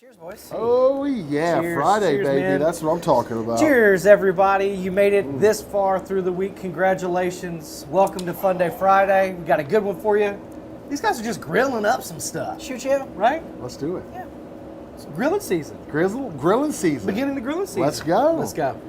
Cheers, boys. Oh, yeah. Cheers. Friday, Cheers, baby. man. That's what I'm talking about. Cheers, everybody. You made it this far through the week. Congratulations. Welcome to Funday Friday. We got a good one for you. These guys are just grilling up some stuff. Shoot you. Right? Let's do it. Yeah. It's grilling season. Grilling season. Beginning the grilling season. Let's go. Let's go.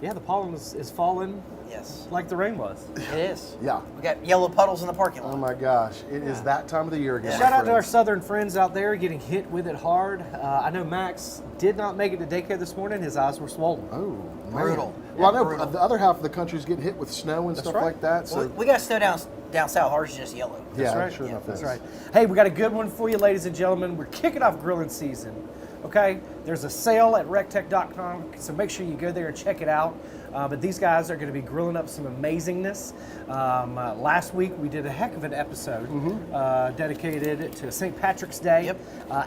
Yeah, the pollen is falling Yes. like the rain was. It is. Yeah. We got yellow puddles in the parking lot. Oh, my gosh. It is that time of the year again. Shout my out to our friends. southern friends out there getting hit with it hard. I know Max did not make it to daycare this morning. His eyes were swollen. Oh, man. Brutal. Well, I know Brutal. the other half of the country is getting hit with snow and stuff right. like that. So, We got snow down south. Ours is just yellow. yeah, That's right. sure enough. That's it right. is. Hey, we got a good one for you, ladies and gentlemen. We're kicking off grilling season. Okay, there's a sale at rectech.com, so make sure you go there and check it out. But these guys are going to be grilling up some amazingness. Last week we did a heck of an episode dedicated to St. Patrick's Day. Yep.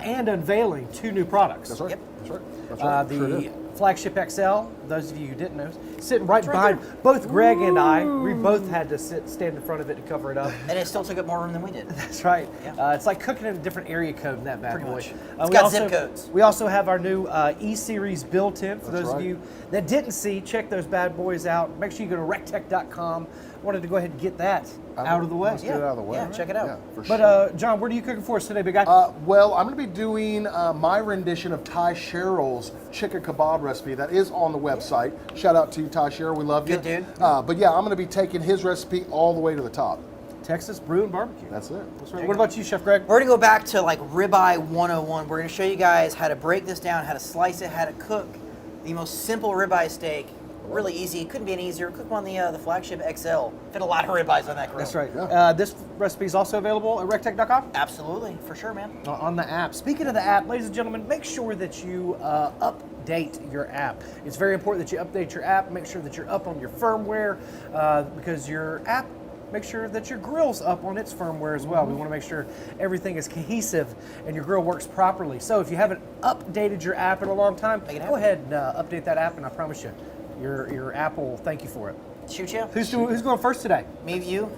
And unveiling 2 new products. That's right. Yep. That's right. That's right. Sure The did. flagship XL, those of you who didn't know, sitting right behind both Greg and I. We both had to stand in front of it to cover it up. And it still took up more room than we did. That's right. Yeah. It's like cooking in a different area code in that bad Pretty boy. much. We got zip codes. We also have our new E-Series built-in. For That's those of right. you that didn't see, check those bad boys out. Make sure you go to rectech.com. Wanted to go ahead and get that out of the way. Let's get it out of the way. Yeah, check it out. Yeah, for But sure. John, what are you cooking for us today, big guy? Well, I'm going to be doing my rendition of Ty Sherrill's chicken kebab recipe that is on the website. Shout out to Ty Sherrill, we love you. Good dude. But yeah, I'm going to be taking his recipe all the way to the top. Texas Brew and Barbecue. That's it. That's right. What about you, Chef Greg? We're going to go back to like Ribeye 101. We're going to show you guys how to break this down, how to slice it, how to cook the most simple ribeye steak. Really easy. It couldn't be any easier. Cook on the flagship XL. Fit a lot of ribeyes on that grill. That's right. Yeah. This recipe is also available at rectech.com. Absolutely. For sure, man. On the app. Speaking of the app, ladies and gentlemen, make sure that you update your app. It's very important that you update your app. Make sure that you're up on your firmware because your app, make sure that your grill's up on its firmware as well. We want to make sure everything is cohesive and your grill works properly. So if you haven't updated your app in a long time, go ahead and update that app, and I promise you, your app will thank you for it. Shoot you. Who's going first today? Me, you.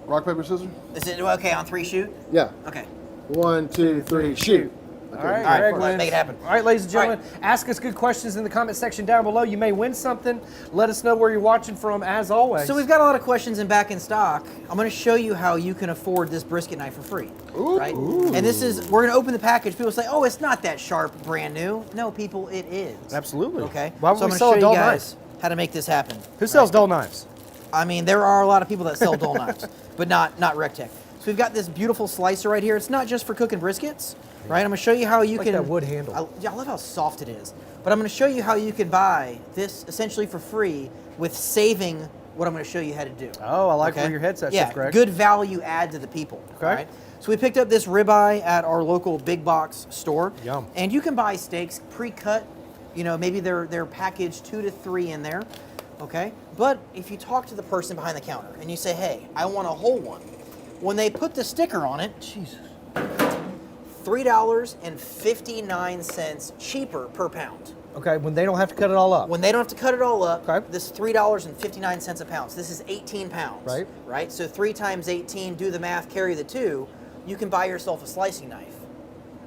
Rock, paper, scissors? Is it okay on 3 shoot? Yeah. Okay. 1, 2, 3, shoot. Okay. All right, All right, Greg let's wins. make it happen. All right, ladies and All gentlemen, ask us good questions in the comment section down below. You may win something. Let us know where you're watching from, as always. So we've got a lot of questions back in stock. I'm going to show you how you can afford this brisket knife for free. Ooh. Right? And this is, we're going to open the package. People say, oh, it's not that sharp, brand new. No, people, it is. Absolutely. Okay. Why would so we I'm sell going a to show dull you guys how to make this happen. Who sells dull knives? I mean, there are a lot of people that sell dull knives, but not RecTech. So we've got this beautiful slicer right here. It's not just for cooking briskets, right? I'm going to show you how you can. That wood handle. I love how soft it is. But I'm going to show you how you can buy this essentially for free with saving what I'm going to show you how to do. Oh, I like where your head's at, Yeah, Chef Greg. good value add to the people. Okay. all right? So we picked up this ribeye at our local big box store. Yum. And you can buy steaks pre-cut. You know, maybe they're packaged 2 to 3 in there. Okay. But if you talk to the person behind the counter and you say, hey, I want a whole one, when they put the sticker on it, Jesus, $3.59 cheaper per pound. Okay, when they don't have to cut it all up. When they don't have to cut it all up, Okay. this is $3.59 a pound. So this is 18 pounds. Right. Right? So 3 times 18, do the math, carry the 2, you can buy yourself a slicing knife.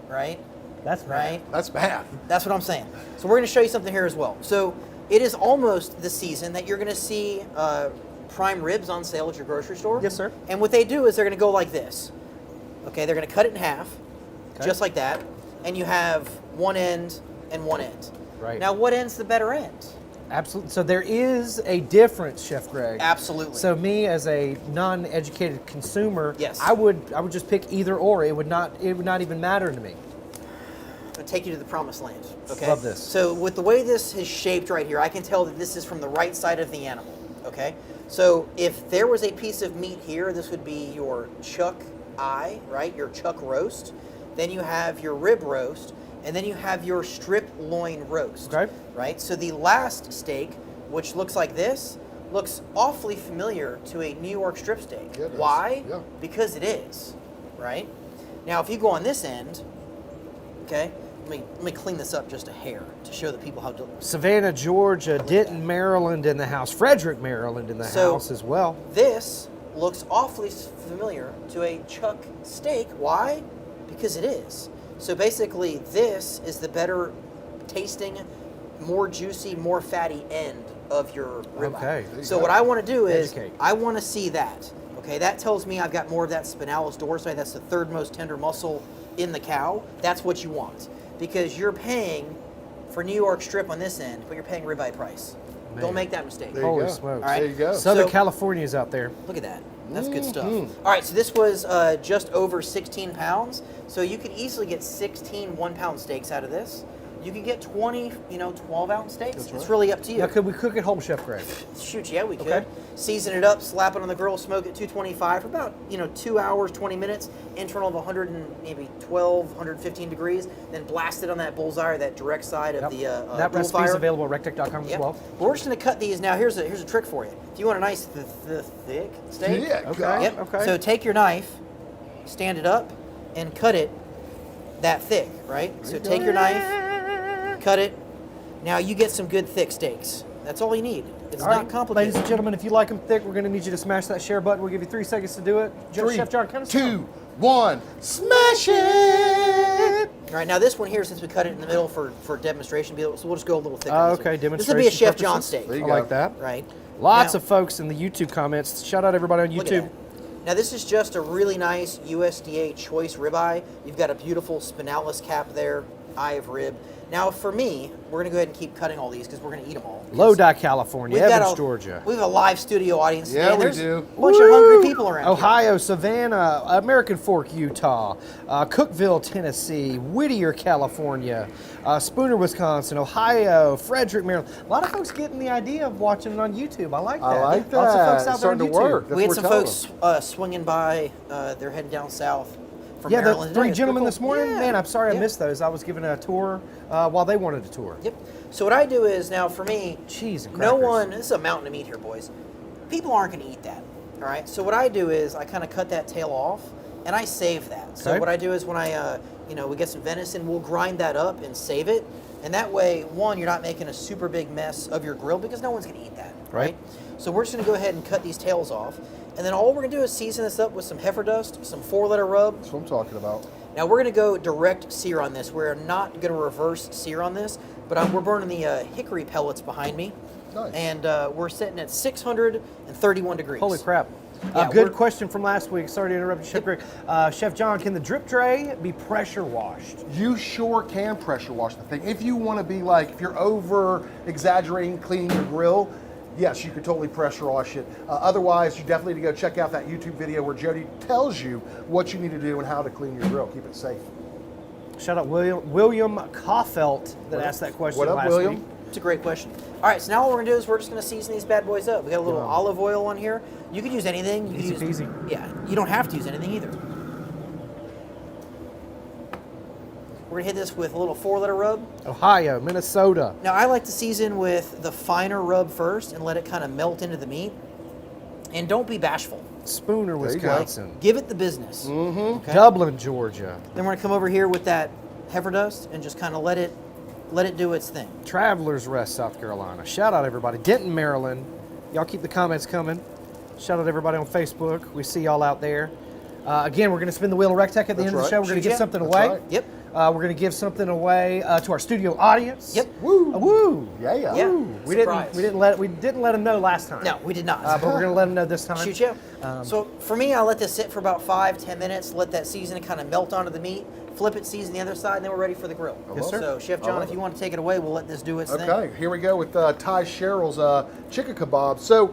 Right? That's Right? That's bad. That's what I'm saying. So we're going to show you something here as well. So it is almost the season that you're going to see prime ribs on sale at your grocery store. Yes, sir. And what they do is they're going to go like this. Okay, they're going to cut it in half, just like that, and you have one end and one end. Right. Now, what end's the better end? Absolutely. So there is a difference, Chef Greg. Absolutely. So me as a non-educated consumer, Yes. I would just pick either or. It would not even matter to me. I'm going to take you to the promised land. Okay. Love this. So with the way this is shaped right here, I can tell that this is from the right side of the animal. Okay. So if there was a piece of meat here, this would be your chuck eye, right? Your chuck roast. Then you have your rib roast, and then you have your strip loin roast. Okay. Right? So the last steak, which looks like this, looks awfully familiar to a New York strip steak. Yeah, it does. Why? Yeah. Because it is. right? Now, if you go on this end, okay, let me clean this up just a hair to show the people how delicious. Savannah, Georgia, Denton, Maryland in the house, Frederick, Maryland in the house as well. This looks awfully familiar to a chuck steak. Why? Because it is. So basically, this is the better tasting, more juicy, more fatty end of your ribeye. Okay. So what I want to do is Educate. I want to see that. Okay, that tells me I've got more of that spinalis dorsai. That's the third most tender muscle in the cow. That's what you want, because you're paying for New York strip on this end, but you're paying ribeye price. Man. Don't make that mistake. There you Holy go. smokes. All right. There you go. Southern So- California's out there. Look at that. That's good stuff. Mm-hmm. All right, so this was just over 16 pounds. So you could easily get 16 1-pound steaks out of this. You can get 20, 12-ounce steaks. That's It's right. really up to you. Now, could we cook at home, Chef Greg? Shoot, yeah, we could. Okay. Season it up, slap it on the grill, smoke it 225 for about 2 hours, 20 minutes, internal of 100 and maybe 12, 115 degrees. Then blast it on that bullseye or that direct side of the that dual recipe fire. is available at rectech.com as Yep. well. We're just going to cut these now. Here's a trick for you. If you want a nice thick steak, Yeah, Okay. God. Yep. Okay. So take your knife, stand it up, and cut it that thick, right? So take your knife, cut it. Now you get some good thick steaks. That's all you need. It's All not right, complicated. ladies and gentlemen, if you like them thick, we're going to need you to smash that share button. We'll give you 3 seconds to do it. 3, Chef John, count us 2, down. 1, smash it! All right, now this one here, since we cut it in the middle for demonstration, so we'll just go a little thicker. Oh, on this okay, one. demonstration This would be a Chef purposes. John steak, There you I go. like that. right? Lots Now- of folks in the YouTube comments. Shout out everybody on Look at YouTube. that. Now this is just a really nice USDA choice ribeye. You've got a beautiful spinalis cap there, eye of rib. Now for me, we're gonna go ahead and keep cutting all these because we're gonna eat them all. Lodi, California, Evans, Georgia. We have a live studio audience today. Yeah, and we there's do. a bunch of hungry people around here. Ohio, Savannah, American Fork, Utah, Cookeville, Tennessee, Whittier, California, Spooner, Wisconsin, Ohio, Frederick, Maryland. A lot of folks getting the idea of watching it on YouTube. I like that. I like that. Lots of folks It's out there on starting to YouTube. work. That's We had what some we're telling folks swinging by. They're heading down south from Yeah, Maryland. the today. 3 It's gentlemen pretty this cool. morning. Yeah. Man, I'm sorry I Yeah. missed those. I was giving a tour while they wanted a tour. Yep. So what I do is now for me, Cheese and no crackers. one. This is a mountain of meat here, boys. People aren't going to eat that. All right. So what I do is I kind of cut that tail off and I save that. So Okay. what I do is when I, we get some venison, we'll grind that up and save it. And that way, one, you're not making a super big mess of your grill because no one's going to eat that. Right. So we're just going to go ahead and cut these tails off. And then all we're going to do is season this up with some heifer dust, some 4-letter rub. That's what I'm talking about. Now we're going to go direct sear on this. We're not going to reverse sear on this, but we're burning the hickory pellets behind me. Nice. And we're sitting at 631 degrees. Holy crap. Yeah, Good we're- question from last week. Sorry to interrupt you, Chef Greg. Chef John, can the drip tray be pressure washed? You sure can pressure wash the thing. If you want to be like, if you're over exaggerating cleaning your grill, yes, you could totally pressure wash it. Otherwise, you definitely need to go check out that YouTube video where Jody tells you what you need to do and how to clean your grill. Keep it safe. Shout out William Kaufelt that asked that question What up, last William? week. It's a great question. All right, so now what we're going to do is we're just going to season these bad boys up. We got a little olive oil on here. You could use anything. You could Easy use, peasy. Yeah, you don't have to use anything either. We're going to hit this with a little 4-letter rub. Ohio, Minnesota. Now, I like to season with the finer rub first and let it kind of melt into the meat. And don't be bashful. Spooner, There you go. Wisconsin. Give it the business. Okay? Dublin, Georgia. Then we're going to come over here with that heifer dust and just kind of let it do its thing. Travelers Rest, South Carolina. Shout out everybody. Denton, Maryland. Y'all keep the comments coming. Shout out everybody on Facebook. We see y'all out there. Again, we're going to spin the wheel of Rectech at the That's end of the right. show. We're going to Shoot give ya. something That's away. right. Yep. We're going to give something away to our studio audience. Yep. Woo! Woo! Yeah, yeah. Yeah. Woo. We Surprise. didn't let them know last time. No, we did not. But we're going to let them know this time. Shoot you. So for me, I let this sit for about 5-10 minutes. Let that seasoning kind of melt onto the meat. Flip it, season the other side, and then we're ready for the grill. Yes, sir. So Chef I John, love if you it. want to take it away, we'll let this do its thing. Okay, here we go with Ty Sherrill's chicken kebab. So,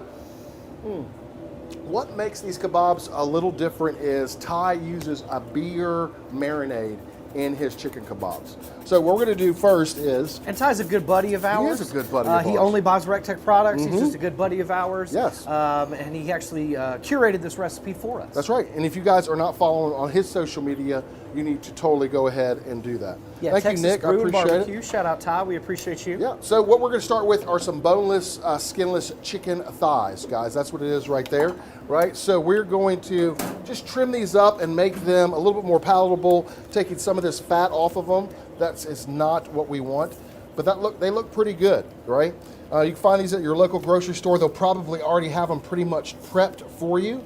what makes these kebabs a little different is Ty uses a beer marinade in his chicken kebabs. So what we're going to do first is, And Ty's a good buddy of ours. is a good buddy of He ours. only buys Rectech products. He's just a good buddy of ours. Yes. And he actually curated this recipe for us. that's right, and if you guys are not following on his social media, you need to totally go ahead and do that. Yeah, Thank Texas you, Nick. I Brew and appreciate Barbecue. it. Shout out Ty. We appreciate you. Yeah, so what we're going to start with are some boneless, skinless chicken thighs, guys. That's what it is right there. right? So we're going to just trim these up and make them a little bit more palatable, taking some of this fat off of them. Is not what we want, but they look pretty good, right? You can find these at your local grocery store. They'll probably already have them pretty much prepped for you,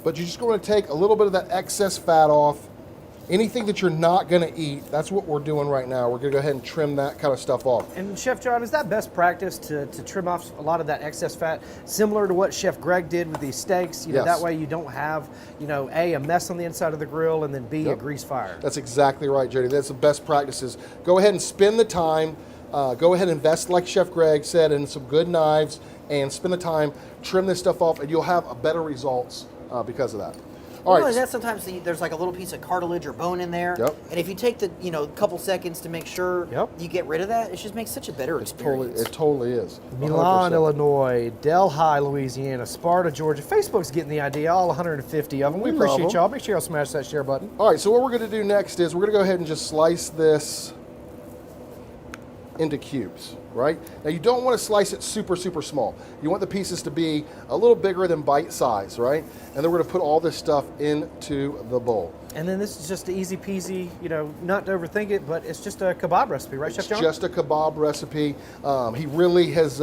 but you're just going to take a little bit of that excess fat off. Anything that you're not going to eat, that's what we're doing right now. We're going to go ahead and trim that kind of stuff off. And Chef John, is that best practice to trim off a lot of that excess fat, similar to what Chef Greg did with these steaks? You know, Yes. that way you don't have, you know, A, a mess on the inside of the grill, and then B, a grease fire. That's exactly right, Jody. That's the best practices. Go ahead and spend the time. Go ahead and invest, like Chef Greg said, in some good knives and spend the time, trim this stuff off, and you'll have better results because of that. All Well, right. and that's sometimes there's like a little piece of cartilage or bone in there. Yep. And if you take the couple seconds to make sure you get rid of that, it just makes such a better experience. It totally is. Milan, 100%. Illinois, Delhi, Louisiana, Sparta, Georgia. Facebook's getting the idea, all 150 of them. We We love appreciate 'em. y'all. Make sure y'all smash that share button. All right, so what we're going to do next is we're going to go ahead and just slice this into cubes, right? Now you don't want to slice it super, super small. You want the pieces to be a little bigger than bite size, right? And then we're going to put all this stuff into the bowl. And then this is just an easy peasy, you know, not to overthink it, but it's just a kebab recipe, right, Chef It's John? just a kebab recipe. He really has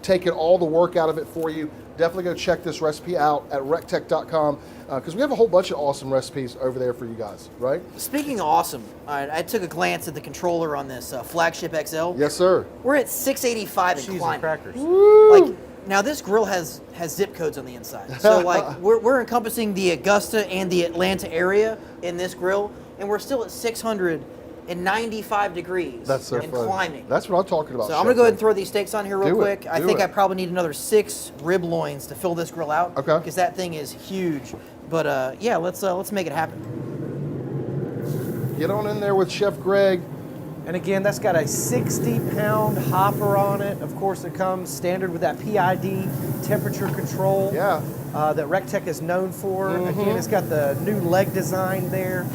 taken all the work out of it for you. Definitely go check this recipe out at rectech.com because we have a whole bunch of awesome recipes over there for you guys, right? Speaking of awesome, I took a glance at the controller on this Flagship XL. Yes, sir. We're at 685 and Cheese and climbing. crackers. Like, now this grill has zip codes on the inside. So like we're encompassing the Augusta and the Atlanta area in this grill, and we're still at 695 degrees That's so and funny. climbing. That's what I'm talking about. So I'm gonna go ahead and throw these steaks on here real Do it. quick. I Do think it. I probably need another 6 rib loins to fill this grill out. Okay. Because that thing is huge. But yeah, let's make it happen. Get on in there with Chef Greg. And again, that's got a 60-pound hopper on it. Of course, it comes standard with that PID temperature control Yeah. that RecTech is known for. Again, it's got the new leg design there,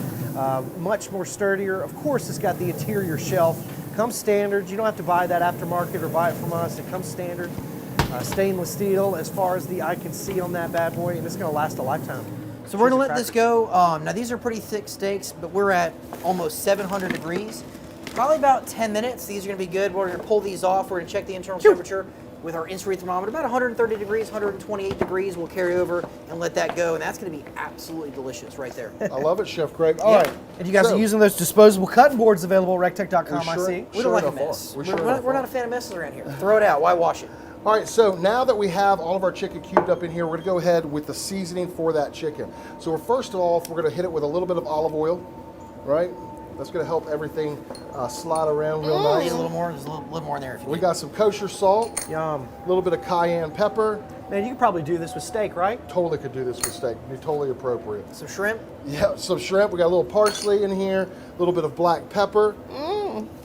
much more sturdier. Of course, it's got the interior shelf. Comes standard. You don't have to buy that aftermarket or buy it from us. It comes standard. Stainless steel as far as the eye can see on that bad boy, and it's going to last a lifetime. So we're Cheese gonna and let this crackers. go. Now these are pretty thick steaks, but we're at almost 700 degrees. Probably about 10 minutes. These are gonna be good. We're gonna pull these off. We're gonna check the internal temperature with our infrared thermometer. About 130 degrees, 128 degrees. We'll carry over and let that go, and that's gonna be absolutely delicious right there. I love it, Chef Greg. All right. And you guys So, are using those disposable cutting boards available at rectech.com, We I sure- see. We don't like a enough are. mess. We We're, sure we're enough not are. a fan of messes around here. Throw it out. Why wash it? All right, so now that we have all of our chicken cubed up in here, we're gonna go ahead with the seasoning for that chicken. So first of all, we're gonna hit it with a little bit of olive oil, right? That's gonna help everything slide around real Need nice. a little more. There's a little more in there if you We need. got some kosher salt, Yum. a little bit of cayenne pepper. Man, you could probably do this with steak, right? Totally could do this with steak. It'd be totally appropriate. Some shrimp. Yeah, some shrimp. We got a little parsley in here, a little bit of black pepper.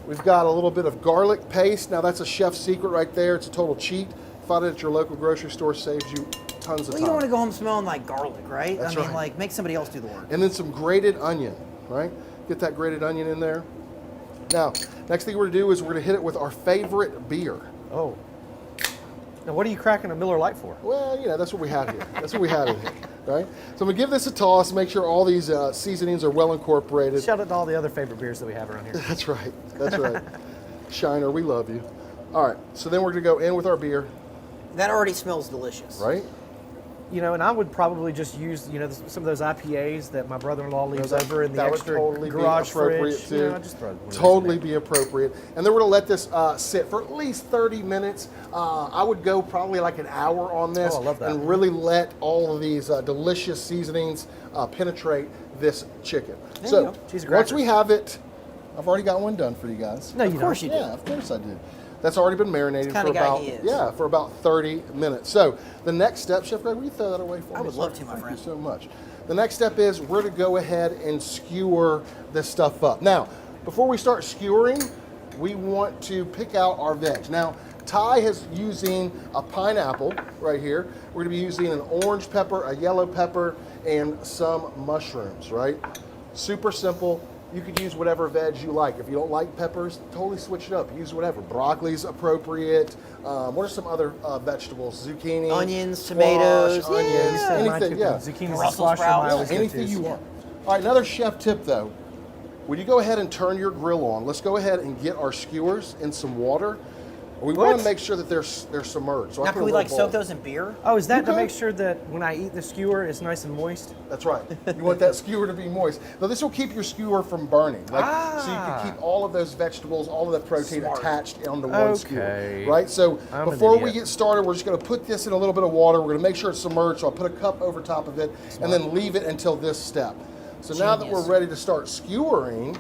We've got a little bit of garlic paste. Now that's a chef's secret right there. It's a total cheat. Find it at your local grocery store. Saves you tons of Well, time. you don't want to go home smelling like garlic, right? That's I mean, right. like make somebody else do the work. And then some grated onion, right? Get that grated onion in there. Now, next thing we're gonna do is we're gonna hit it with our favorite beer. Oh. Now, what are you cracking a Miller Lite for? Well, you know, that's what we had here. That's what we had in here, right? So I'm gonna give this a toss, make sure all these seasonings are well incorporated. Shout out to all the other favorite beers that we have around here. That's right, that's right. Shiner, we love you. All right, so then we're gonna go in with our beer, That already smells delicious. right? You know, and I would probably just use, you know, some of those IPAs that my brother-in-law leaves That- over in the that would extra totally be garage appropriate fridge. too. You know, just throw one of those in Totally there. be appropriate. And then we're gonna let this sit for at least 30 minutes. I would go probably like an hour on this. Oh, I love that. And really let all of these delicious seasonings penetrate this chicken. you So go. Cheese and once crackers. we have it, I've already got one done for you guys. No, you Of course don't. you do. Yeah, of course I did. That's already been marinated That's the for kinda guy about he is. yeah, for about 30 minutes. So the next step, Chef Greg, will you throw that away for me? I would sir? love to, my Thank friend. you so much. The next step is we're to go ahead and skewer this stuff up. Now, before we start skewering, we want to pick out our veg. Now, Ty is using a pineapple right here. We're gonna be using an orange pepper, a yellow pepper, and some mushrooms, right? Super simple, You could use whatever veg you like. If you don't like peppers, totally switch it up. Use whatever. Broccoli's appropriate. What are some other vegetables? Zucchini, Onions, squash, tomatoes, onions, yeah. anything. Yeah, Zucchini and Brussels squash are sprouts. my always anything go-tos. you want. All right, another chef tip though. When you go ahead and turn your grill on, let's go ahead and get our skewers in some water. We want What? to make sure that they're submerged. So I Now, put can a we little like bowl. soak those in beer? Oh, is that You to could. make sure that when I eat the skewer, it's nice and moist? That's right. You want that skewer to be moist. Now this will keep your skewer from burning. So you can keep all of those vegetables, all of that protein Smart. attached onto one Okay. skewer. Right? So I'm an before we idiot. get started, we're just going to put this in a little bit of water. We're going to make sure it's submerged. So I'll put a cup over top of it and then leave it until this step. So now that we're Genius. ready to start skewering,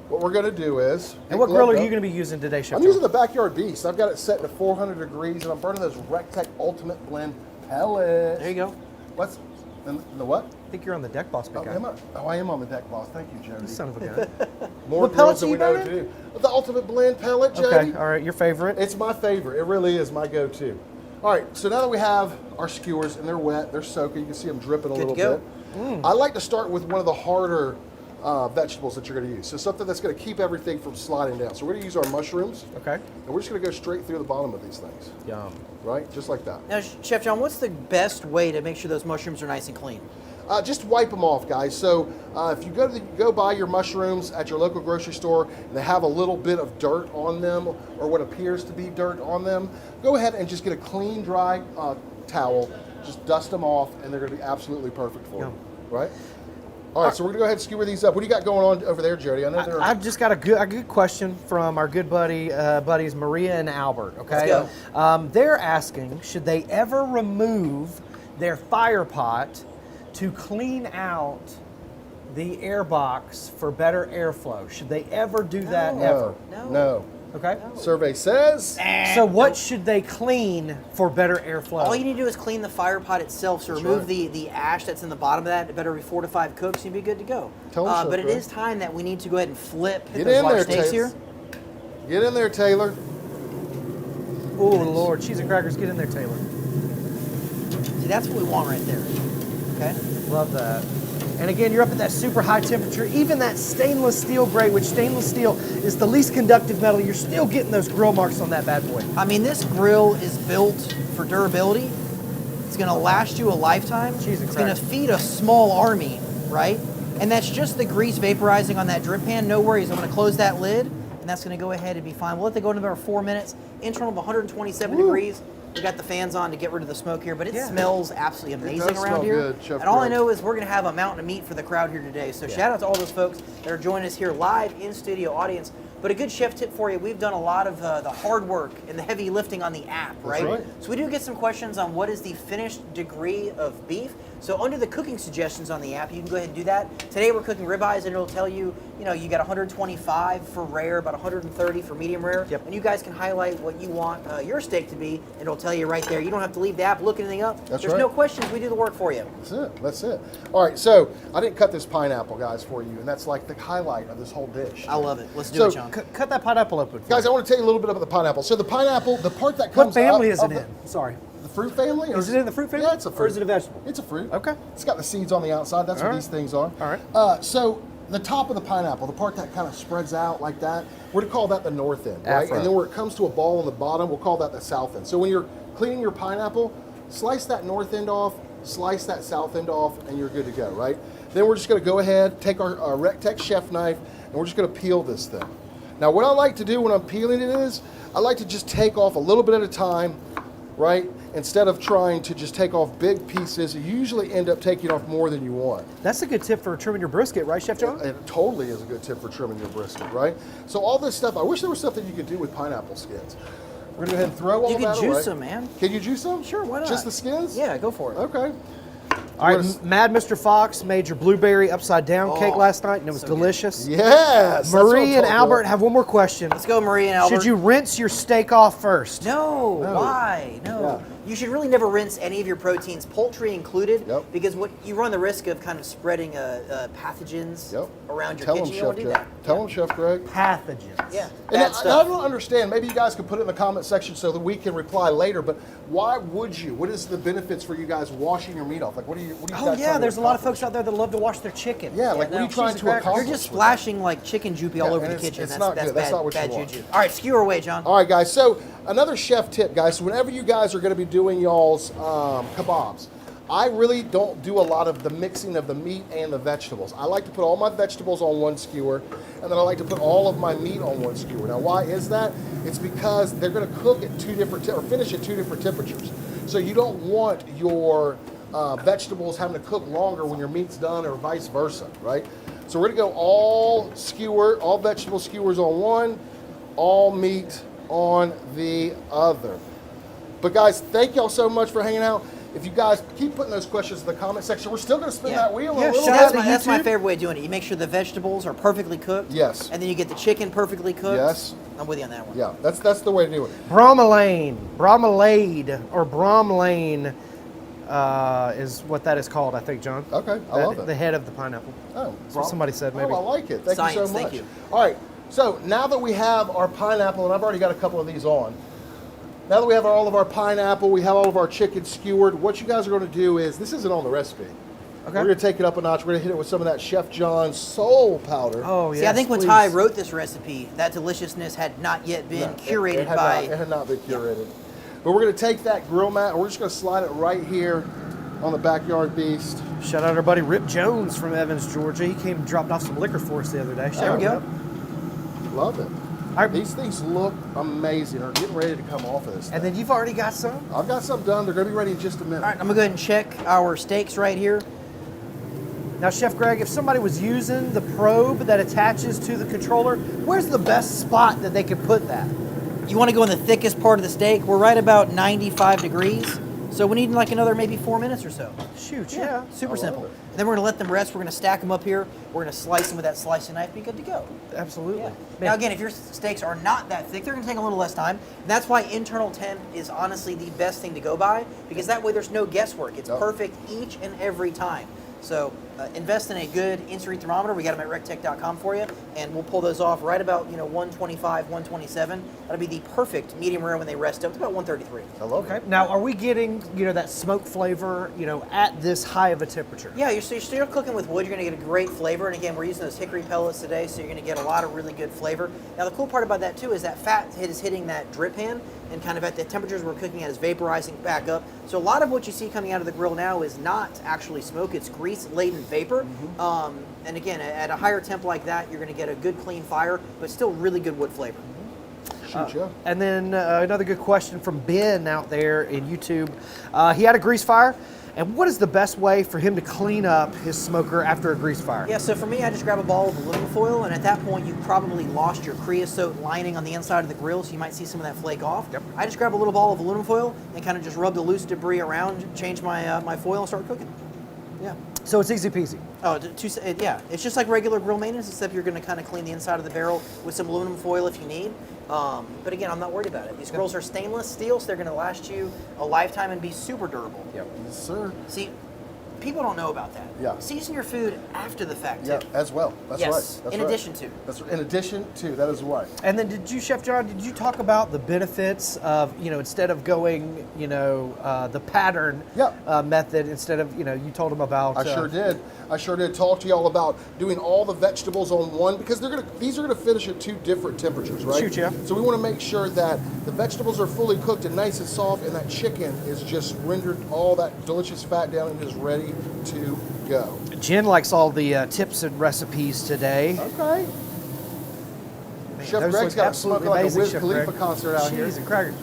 what we're going to do is... And what grill are you going to be using today, Chef I'm John? using the Backyard Beast. I've got it set to 400 degrees and I'm burning those Rectech Ultimate Blend pellets. There you go. What's... And the what? I think you're on the deck boss, big Oh, guy. am I? Oh, I am on the deck, boss. Thank you, Jody. You son of a gun. More What pellets grills than are we you know to burning? do. But the Ultimate Blend pellet, Jody. Okay, all right, your favorite. It's my favorite. It really is my go-to. All right, so now that we have our skewers and they're wet, they're soaking, you can see them dripping a Good little to go. bit. I like to start with one of the harder vegetables that you're going to use. So something that's going to keep everything from sliding down. So we're going to use our mushrooms, Okay. and we're just going to go straight through the bottom of these things, Yum. right? Just like that. Now, Chef John, what's the best way to make sure those mushrooms are nice and clean? Just wipe them off, guys. So if you go buy your mushrooms at your local grocery store and they have a little bit of dirt on them or what appears to be dirt on them, go ahead and just get a clean, dry towel. Just dust them off, and they're going to be absolutely perfect for you, right? All right, so we're going to go ahead and skewer these up. What do you got going on over there, Jody? I know they're... I've just got a good question from our good buddies Maria and Albert. Okay, Let's they're asking, should they ever remove their fire pot to clean out the air box for better airflow? Should they ever do that ever? No. Okay. Survey says... So what should they clean for better airflow? All you need to do is clean the fire pot itself. So remove the ash that's in the bottom of that. It better be 4 to 5 cooks, and you'll be good to go. But it is time that we need to go ahead and flip Get those in there, large steaks here. Get in there, Taylor. Oh Lord, cheese and crackers, get in there, Taylor. See, that's what we want right there. Okay. Love that. And again, you're up at that super high temperature. Even that stainless steel grate, which stainless steel is the least conductive metal, you're still getting those grill marks on that bad boy. I mean, this grill is built for durability. It's going to last you a lifetime. Cheese and It's going to crackers. feed a small army, right? And that's just the grease vaporizing on that drip pan. No worries. I'm going to close that lid, and that's going to go ahead and be fine. We'll let that go in about 4 minutes. Internal of 127 degrees. We got the fans on to get rid of the smoke here, but it smells absolutely amazing does around smell here. good, Chef And all I Greg. know is we're going to have a mountain of meat for the crowd here today. So shout out to all those folks that are joining us here live in studio audience. But a good chef tip for you, we've done a lot of the hard work and the heavy lifting on the app, right? right. So we do get some questions on what is the finished degree of beef. So under the cooking suggestions on the app, you can go ahead and do that. Today we're cooking ribeyes, and it'll tell you, you got 125 for rare, about 130 for medium rare. Yep. And you guys can highlight what you want your steak to be, and it'll tell you right there. You don't have to leave the app, look anything up. That's There's right. no questions. We do the work for you. That's it. All right, so I didn't cut this pineapple, guys, for you, and that's like the highlight of this whole dish. I love it. Let's do So, it, John. Cut that pineapple open. For Guys, me. I want to tell you a little bit about the pineapple. So the pineapple, the part that What comes family up is it of in? Sorry. The fruit family? Or Is it in the fruit family? Yeah, it's a fruit. Or is it a vegetable? It's a fruit. Okay. It's got the seeds on the outside. That's All what right. these things are. All right. So the top of the pineapple, the part that kind of spreads out like that, we're to call that the north end, right? Afro. And then where it comes to a ball on the bottom, we'll call that the south end. So when you're cleaning your pineapple, slice that north end off, slice that south end off, and you're good to go, right? Then we're just going to go ahead, take our Rectech chef knife, and we're just going to peel this thing. Now, what I like to do when I'm peeling it is, I like to just take off a little bit at a time, right? Instead of trying to just take off big pieces, you usually end up taking off more than you want. That's a good tip for trimming your brisket, right, Chef John? It totally is a good tip for trimming your brisket, right? So all this stuff, I wish there was something you could do with pineapple skins. We're gonna go ahead and throw all You that can away. juice them, man. Can you juice them? Sure, why not? Just the skins? Yeah, go for it. Okay. All right, Mad Mr. Fox made your blueberry upside down cake last night, and it was so good. delicious. Yes. that's what I'm Marie and talking Albert about. have one more question. Let's go, Marie and Albert. Should you rinse your steak off first? No. Why? No. You should really never rinse any of your proteins, poultry included, Yep. because what you run the risk of kind of spreading pathogens around your kitchen. You don't want to do that. Tell him, Chef Greg. Pathogens. Yeah, And bad I stuff. don't understand. Maybe you guys can put it in the comment section so that we can reply later. But why would you? What is the benefits for you guys washing your meat off? Like, what do you? What do you Oh guys yeah, trying to there's a lot of accomplish? folks out there that love to wash their chicken. Yeah, like what are you trying cheese to and crackers. accomplish? You're just with that? splashing like chicken droopy all Yeah, over and the it's- kitchen. it's That's not that's good. That's bad, not what you bad want. juju. All right, skewer away, John. All right, guys. So another chef tip, guys. So whenever you guys are going to be doing y'all's kebabs, I really don't do a lot of the mixing of the meat and the vegetables. I like to put all my vegetables on one skewer, and then I like to put all of my meat on one skewer. Now, why is that? It's because they're going to cook at two different or finish at two different temperatures. So you don't want your vegetables having to cook longer when your meat's done, or vice versa, right? So we're going to go all vegetable skewers on one, all meat on the other. But guys, thank y'all so much for hanging out. If you guys keep putting those questions in the comment section, we're still going to spin that wheel a little See, shout bit. out to that's my YouTube. favorite way of doing it. You make sure the vegetables are perfectly cooked. Yes. And then you get the chicken perfectly cooked. Yes. I'm with you on that one. Yeah, that's the way to do it. Bromelane, or bromelain is what that is called, I think, John. Okay, I love it. The head of the pineapple. Oh, That's what somebody said, maybe. Oh, I like it. Thank Science, you so much. thank you. All right, so now that we have our pineapple, and I've already got a couple of these on. Now that we have all of our pineapple, we have all of our chicken skewered, what you guys are going to do is, this isn't on the recipe. Okay. We're going to take it up a notch. We're going to hit it with some of that Chef John's soul powder. Oh, yeah. See, I think when Ty wrote this recipe, that deliciousness had not yet been curated it had not been curated. But we're going to take that grill mat, and we're just going to slide it right here on the Backyard Beast. Shout out our buddy Rip Jones from Evans, Georgia. He came and dropped off some liquor for us the other day. There we go. Love it. All right. These things look amazing. They're getting ready to come off of this. And then you've already got some. I've got some done. They're going to be ready in just a minute. All right, I'm going to go ahead and check our steaks right here. Now, Chef Greg, if somebody was using the probe that attaches to the controller, where's the best spot that they could put that? You want to go in the thickest part of the steak. We're right about 95 degrees. So we need like another maybe 4 minutes or so. Shoot, yeah. Super love simple. it. And then we're going to let them rest. We're going to stack them up here. We're going to slice them with that slicing knife. Be good to go. Absolutely. Yeah. Man. Now again, if your steaks are not that thick, they're going to take a little less time. And that's why internal temp is honestly the best thing to go by, because that way there's no guesswork. It's Yep. perfect each and every time. So invest in a good instant thermometer. We got them at rectech.com for you, and we'll pull those off right about 125, 127. That'll be the perfect medium rare when they rest up. It's about 133. I love Okay. it. Now, are we getting that smoke flavor at this high of a temperature? Yeah, you're still cooking with wood. You're going to get a great flavor. And again, we're using those hickory pellets today, so you're going to get a lot of really good flavor. Now, the cool part about that, too, is that fat is hitting that drip pan, and kind of at the temperatures we're cooking at is vaporizing back up. So a lot of what you see coming out of the grill now is not actually smoke. It's grease-laden vapor. And again, at a higher temp like that, you're going to get a good, clean fire, but still really good wood flavor. Shoot ya. And then another good question from Ben out there in YouTube. He had a grease fire. And what is the best way for him to clean up his smoker after a grease fire? Yeah, so for me, I just grab a ball of aluminum foil, and at that point, you've probably lost your creosote lining on the inside of the grill, so you might see some of that flake off. Yep. I just grab a little ball of aluminum foil and kind of just rub the loose debris around, change my my foil, and start cooking. Yeah. So it's easy peasy. Oh, yeah. It's just like regular grill maintenance, except you're going to kind of clean the inside of the barrel with some aluminum foil if you need. But again, I'm not worried about it. These grills are stainless steel, so they're going to last you a lifetime and be super durable. Yep. Yes, sir. See, people don't know about that. Yeah. Season your food after the fact, too. Yeah, as well. That's Yes, right. That's in right. addition to. That's in addition to. That is right. And then Chef John, did you talk about the benefits of, instead of going, the pattern Yep. method, instead of, you told him about... I sure did. I sure did talk to y'all about doing all the vegetables on one, because these are gonna finish at two different temperatures, right? Shoot, yeah. So we want to make sure that the vegetables are fully cooked and nice and soft, and that chicken is just rendered all that delicious fat down and is ready to go. Jen likes all the tips and recipes today. Okay. Chef Those Greg's look got smoking like a amazing, Wiz Chef Khalifa Greg. concert out here. Cheese and crackers.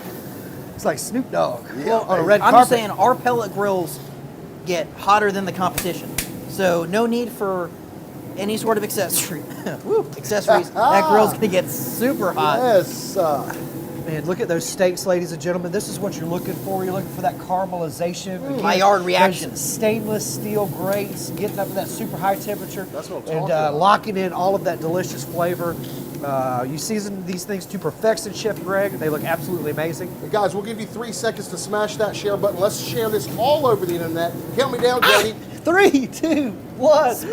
It's like Snoop Dogg Yeah, on a baby. red I'm carpet. just saying, our pellet grills get hotter than the competition. So no need for any sort of accessory. Woo, accessories. That grill's going to get super hot. Yes. Man, look at those steaks, ladies and gentlemen. This is what you're looking for. You're looking for that caramelization. Again, Maillard reaction. those stainless steel grates, getting up to that super high temperature. That's what I'm and talking about. locking in all of that delicious flavor. You season these things to perfection, Chef Greg. They look absolutely amazing. And guys, we'll give you 3 seconds to smash that share button. Let's share this all over the internet. Count me down, Jody. 3, 2, 1. Smash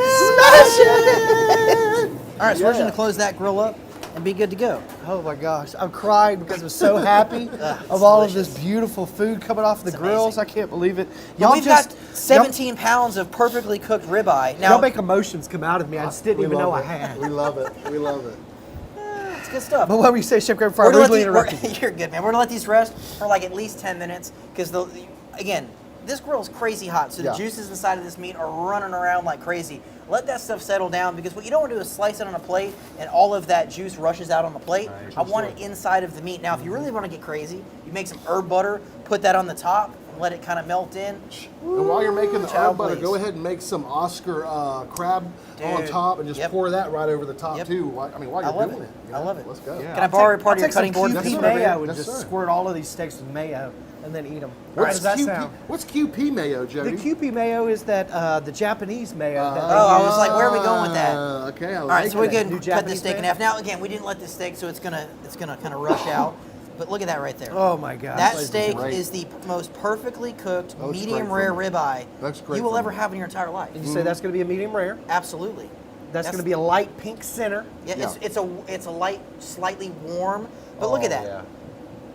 it! All right, so we're just Yeah. gonna close that grill up and be good to go. Oh my gosh, I'm crying because I'm so happy of all of this beautiful food coming off the It's grills. amazing. I can't believe it. Well, we've got 17 pounds of perfectly cooked ribeye. Now, Y'all make emotions come out of me. I just didn't We even know love I had. We love it. We love it. it's good stuff. But what were you say, Chef Greg, before I We're gonna rudely let interrupted you? these, you're good, man. We're gonna let these rest for like at least 10 minutes because again, this grill is crazy hot, so Yeah. the juices inside of this meat are running around like crazy. Let that stuff settle down because what you don't want to do is slice it on a plate and all of that juice rushes out on the plate. I want it inside of the meat. Now, if you really want to get crazy, you make some herb butter, put that on the top, and let it kind of melt in. And while you're making the Child, herb butter, please. go ahead and make some Oscar crab on Dude, top and just yep. pour that right over the top Yep. too. While I you're love doing it. it. you I know? love it. Let's go. Can I borrow part of your cutting board? QP Yes, sir, mayo man. and Yes, just sir. squirt all of these steaks with mayo and then eat them. What's Does that QP? sound? What's QP mayo, The Jody? QP mayo is that the Japanese mayo. That they Oh, I use. was like, where are we going with that? Okay, I All right, like so we that. can New cut Japanese this steak in mayo? half. Now, again, we didn't let this steak, so it's gonna kind of rush out. But look at that right there. Oh my gosh. That looks steak great. is the most perfectly cooked, That looks medium great rare for me. ribeye Looks great you will for ever me. have in your entire life. And you say that's going to be a medium rare. Absolutely. That's going to be a light pink center. Yeah, Yeah. it's a light, slightly warm. But look at that. Yeah.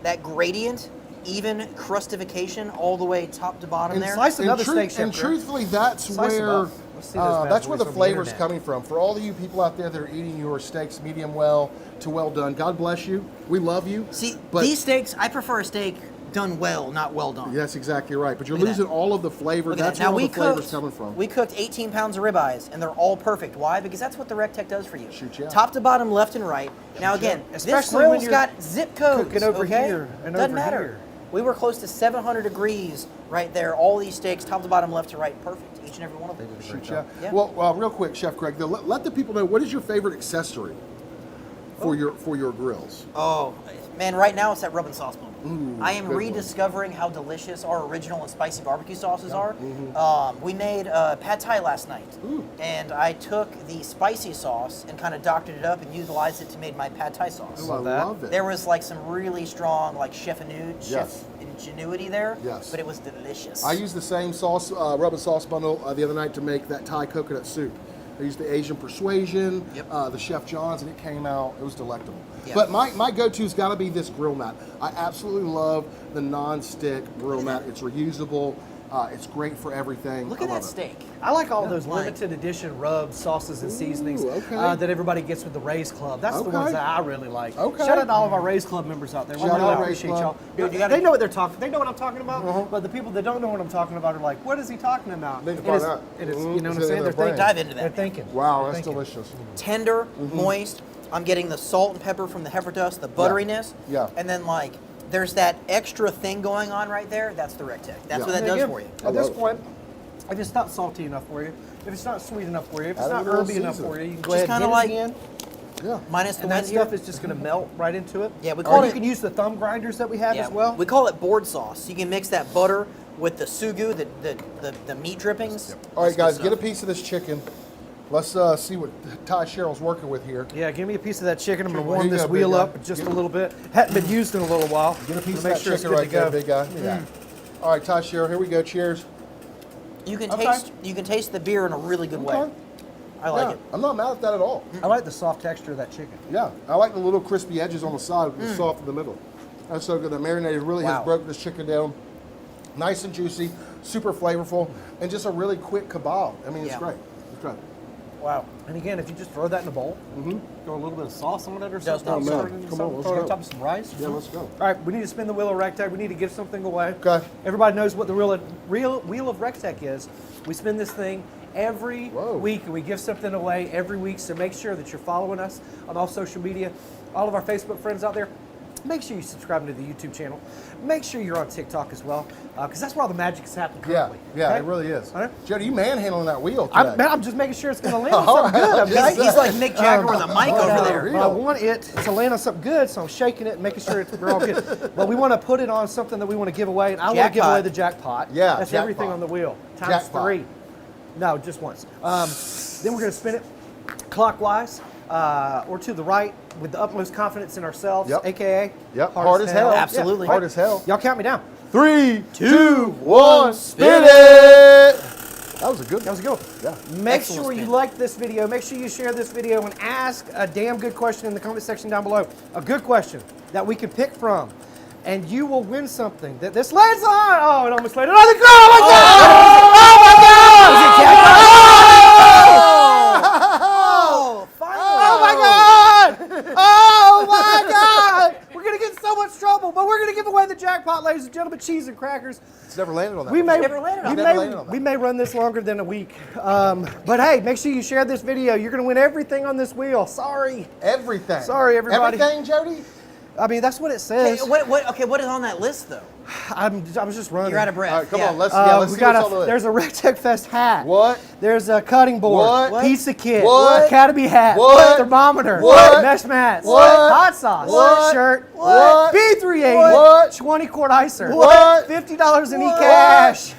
That gradient, even crustification all the way top to bottom And there. slice another and steak, Chef and Greg. truthfully, that's Slice them where up. Let's see those bad that's where boys the on the flavor's internet. coming from. For all of you people out there that are eating your steaks medium well to well done, God bless you. We love you. See, but these steaks, I prefer a steak done well, not well done. that's exactly right. But you're Look at losing that. all of the flavor. Look at That's that. Now where all we the flavor's cooked, coming from. we cooked 18 pounds of ribeyes, and they're all perfect. Why? Because that's what the RecTech does for you. Shoot you out. Top to bottom, left and right. Now again, this Especially when grill's you're got zip codes. cooking over okay? here and Doesn't over matter. here. We were close to 700 degrees right there. All these steaks, top to bottom, left to right, perfect. Each and every one of them. Shoot ya. Yeah. Well, real quick, Chef Craig, let the people know, what is your favorite accessory for your grills? Oh, man, right now it's that rub and sauce bundle. Ooh, I am good one. rediscovering how delicious our original and spicy barbecue sauces are. We made pad thai last night, Ooh. and I took the spicy sauce and kind of doctored it up and utilized it to make my pad thai sauce. Ooh, I that. love it. There was like some really strong like chef Yes. ingenuity there, Yes. but it was delicious. I used the same sauce, rub and sauce bundle the other night to make that Thai coconut soup. I used the Asian Persuasion, Yep. the Chef John's, and it came out, it was delectable. Yeah. But my go-to's got to be this grill mat. I absolutely love the non-stick grill mat. It's reusable. It's great for everything. Look I at that love it. steak. I like all those Like- limited edition rubs, sauces, and seasonings okay. that everybody gets with the Raise Club. That's the Okay. ones that I really like. Okay. Shout out to all of our Raise Club members out there. We Shout really out Raise appreciate Club. y'all. Dude, you gotta- They know what they're talking. They know what I'm talking about. But the people that don't know what I'm talking about are like, "What is he talking about?" They can It find is- out. it is- Mhm. You know what I'm It's in saying? their They're brain. Dive into that. They're thinking. Wow, They're that's thinking. delicious. Tender, moist. I'm getting the salt and pepper from the heifer dust, the butteriness. Yeah. And then like there's that extra thing going on right there. That's the RecTech. That's Yeah. what that And does again, for you. I At this love it. point, if it's not salty enough for you, if it's not sweet enough for you, if it's Add a not little herby enough seasoning. for you, you can go Just ahead and kinda hit like- it again. Yeah. Minus the And that wind here. stuff is just going to melt right into it. Yeah, we Or call you it- can use the thumb grinders that we have Yeah, as well. we call it board sauce. You can mix that butter with the sugu, the meat drippings. All right, That's good guys, get a stuff. piece of this chicken. Let's see what Ty Sherrill's working with here. Yeah, give me a piece of that chicken. I'm going to Here warm you this go, wheel big guy. up just Get- a little bit. Hadn't been used in a little while. Get a piece of Make that sure it's chicken good right to there, go. big guy. Yeah. All right, Ty Sherrill, here we go. Cheers. You can Okay. taste the beer in a really good way. Okay. I like Yeah, it. I'm not mad at that at all. I like the soft texture of that chicken. Yeah, I like the little crispy edges on the side with the soft in the middle. That's so good. The marinade really Wow. has broken this chicken down. Nice and juicy, super flavorful, and just a really quick kebab. I mean, it's Yeah. great. It's great. Wow. And again, if you just throw that in a bowl, throw a little bit of sauce on it or something, not throw bad. it into Come on, something, let's throw it on go. top of some rice. Yeah, let's go. All right, we need to spin the wheel of RecTech. We need to give something away. Okay. Everybody knows what the real wheel of RecTech is. We spin this thing every Whoa. week, and we give something away every week. So make sure that you're following us on all social media. All of our Facebook friends out there, make sure you subscribe to the YouTube channel. Make sure you're on TikTok as well, because that's where all the magic is happening Yeah, currently. yeah, okay? it really is. All right. Jody, you manhandling that wheel today. I'm just making sure it's going to land on All something right, good. I'm just Okay? He's like Mick Jagger with a mic over there. But I want it to land on something good, so I'm shaking it and making sure we're all good. But we want to put it on something that we want to give away, and I want to give Jackpot. away the jackpot. Yeah, that's jackpot. everything on the wheel. Times Jackpot. 3. No, just once. Then we're going to spin it clockwise. or to the right with the utmost confidence in ourselves, Yep. aka Yep. Hard as hell. Absolutely. Hard as hell. Y'all count me down. 3, 2, 1, spin it! That was a good one. That was a good one. Yeah. Make Excellent sure you spin. like this video. Make sure you share this video and ask a damn good question in the comment section down below. A good question that we can pick from. And you will win something that this lands on. Oh, it almost landed on the ground. Oh my God! Oh, finally. Oh my God! Oh my God! We're gonna get in so much trouble, but we're gonna give away the jackpot, ladies and gentlemen. Cheese and crackers. It's never landed on that. We may, never landed on we, that. may, Never landed on that. we may run this longer than a week. But hey, make sure you share this video. You're gonna win everything on this wheel. Sorry. Everything. Sorry, everybody. Everything, Jody? I mean, that's what it Okay, says. what is on that list though? I was just running. You're out of breath. All right, come Yeah. on. Let's We see got what's on the list. there's a RecTech Fest hat. What? There's a cutting board. What? Pizza kit. What? Academy hat. What? Thermometer. What? Mesh mats. What? Hot sauce. What? Shirt. What? B380. What? 20-quart icer. What? $50 in What? e-cash.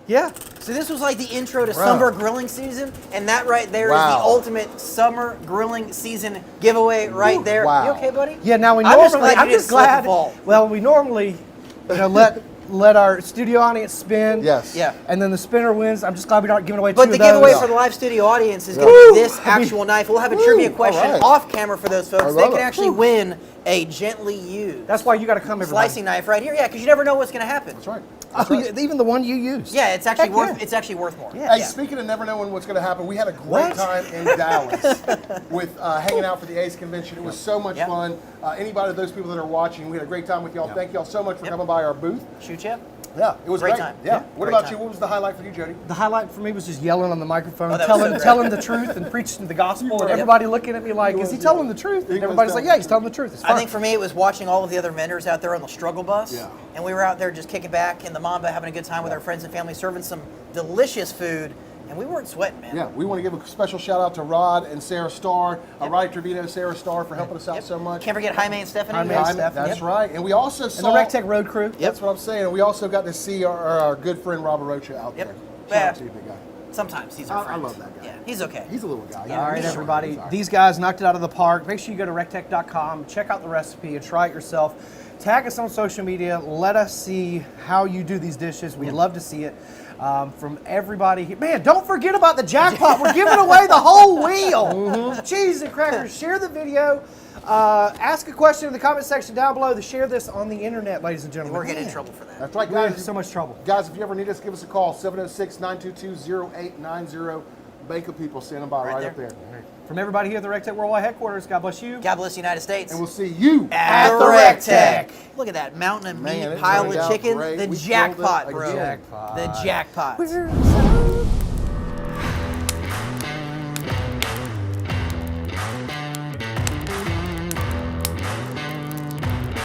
Yeah. So this was like the intro to Bro. summer grilling season, and that right there is Wow. the ultimate summer grilling season giveaway right there. Wow. You okay, buddy? Yeah, now we I'm just normally, glad you I'm just didn't slip glad, and fall. well, we normally, let our studio audience spin. Yes. Yeah. And then the spinner wins. I'm just glad we aren't giving away But two the of those. giveaway for the live studio audience is going Woo! to be this actual knife. We'll have a trivia question All right. off camera for those folks. I They love can it. actually win a gently used That's why you got to come, everybody. slicing knife right here. Yeah, because you never know what's going to happen. That's right. Oh, yeah, even the one you used. Yeah, it's actually Heck worth. yeah. It's actually worth more. Yeah. Hey, speaking of never knowing what's going to happen, we had a great What? time in Dallas with hanging out for the ACE convention. It was so much Yep. fun. Anybody of those people that are watching, we had a great time with y'all. Yep. Thank y'all so much for Yep. coming by our booth. Shoot ya. Yeah, it was Great great. time. Yeah. Yeah, What great about time. you? What was the highlight for you, Jody? The highlight for me was just yelling on the microphone, Oh, that was so great. telling the truth and preaching the gospel, and were. everybody looking at me like, is he telling the truth? He And was everybody's like, telling yeah, the he's telling the truth. It's I fun. think for me, it was watching all of the other vendors out there on the struggle bus. Yeah. And we were out there just kicking back in the Mamba, having a good time with our friends and family, serving some delicious food, and we weren't sweating, man. Yeah, we want to give a special shout out to Rod and Sarah Starr, Roddy Trevino, Sarah Starr for helping us out Yep. so much. Can't forget Jaime and Stephanie. Jaime Yeah, and Stephanie. that's right. And we also and saw the RecTech Road Crew. That's what I'm saying. We also got to see our good friend Robert Rocha out Yep. there. Yeah. Shout out to you, big guy. Sometimes he's our I friend. love that guy. Yeah, he's okay. He's a little guy. All right, He's everybody. all right. These guys knocked it out of the park. Make sure you go to rectech.com, check out the recipe, and try it yourself. Tag us on social media. Let us see how you do these dishes. We'd love to see it from everybody here. Man, don't forget about the jackpot. We're giving away the whole wheel. Cheese and crackers. Share the video. Ask a question in the comment section down below to share this on the internet, ladies and gentlemen. We're getting in trouble for that. That's right, We're in guys. so much trouble. Guys, if you ever need us, give us a call. 706-922-0890. Bank of People standing by right, Right up there. From everybody here at the RecTech Worldwide Headquarters, God bless you. God bless the United States. And we'll see you at the RecTech. Look at that mountain of Man, meat, it pile turned of out chicken. great. The We killed it jackpot, like a bro. jackpot. The jackpot. We're so